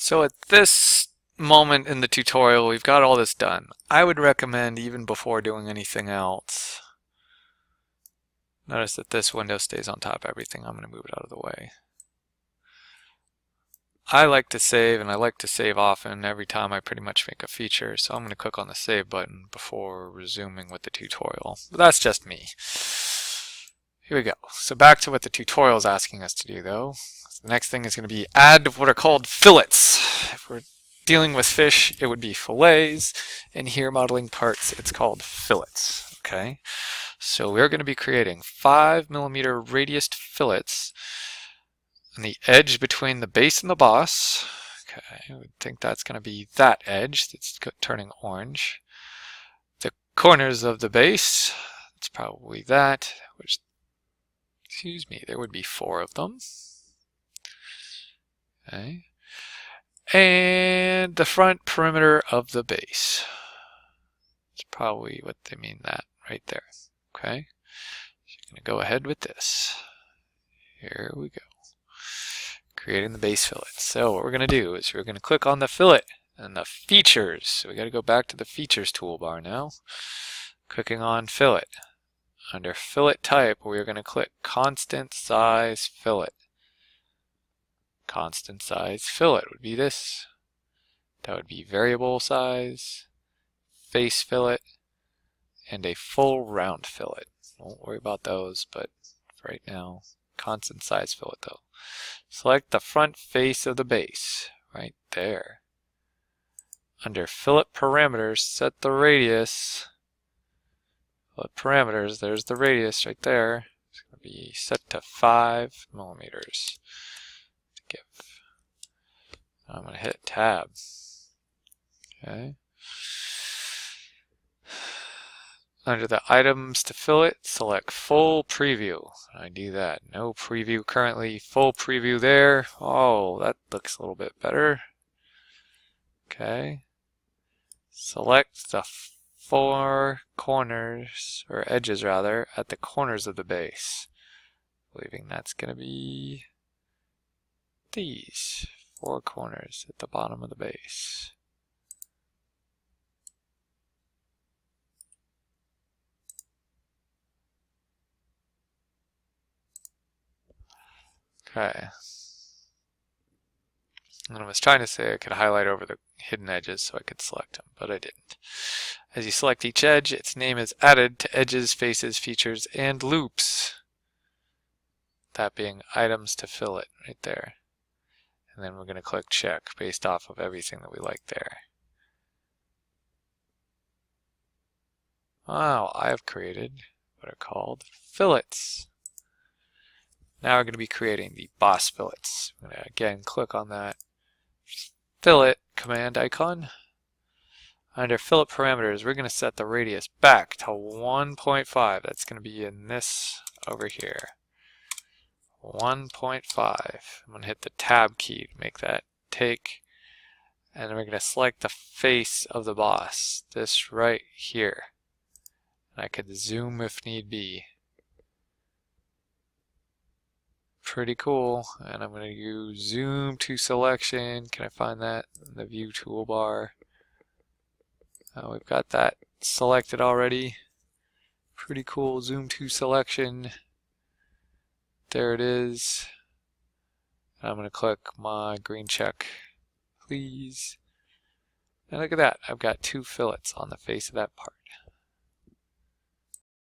So at this moment in the tutorial, we've got all this done. I would recommend, even before doing anything else, notice that this window stays on top of everything. I'm going to move it out of the way. I like to save, and I like to save often every time I pretty much make a feature, so I'm going to click on the save button before resuming with the tutorial. But that's just me. Here we go. So back to what the tutorial is asking us to do, though. So the next thing is going to be add what are called fillets. If we're dealing with fish, it would be fillets, and here modeling parts, it's called fillets. Okay, so we're going to be creating 5mm radiused fillets on the edge between the base and the boss. Okay, I would think that's going to be that edge that's turning orange. The corners of the base, it's probably that, which, excuse me, there would be 4 of them. Okay. And the front perimeter of the base. It's probably what they mean that right there. Okay. So you're going to go ahead with this. Here we go. Creating the base fillet. So what we're going to do is we're going to click on the fillet and the features. So we got to go back to the features toolbar now. Clicking on fillet. Under fillet type, we're going to click constant size fillet. Constant size fillet would be this. That would be variable size, face fillet, and a full round fillet. Don't worry about those, but for right now, constant size fillet though. Select the front face of the base, right there. Under fillet parameters, set the radius. Fillet parameters, there's the radius right there. It's going to be set to 5mm. Give. I'm going to hit tab. Okay. Under the items to fillet, select full preview. I do that. No preview currently. Full preview there. Oh, that looks a little bit better. Okay. Select the 4 corners, or edges rather, at the corners of the base. Believing that's going to be these 4 corners at the bottom of the base. Okay. And I was trying to say I could highlight over the hidden edges so I could select them, but I didn't. As you select each edge, its name is added to edges, faces, features, and loops. That being items to fillet right there. And then we're going to click check based off of everything that we like there. Wow, I have created what are called fillets. Now we're going to be creating the boss fillets. I'm going to again click on that fillet command icon. Under fillet parameters, we're going to set the radius back to 1.5. That's going to be in this over here. 1.5. I'm going to hit the tab key to make that take. And then we're going to select the face of the boss. This right here. And I could zoom if need be. Pretty cool. And I'm going to use zoom to selection. Can I find that in the view toolbar? We've got that selected already. Pretty cool. Zoom to selection. There it is. I'm going to click my green check, please. And look at that. I've got 2 fillets on the face of that part.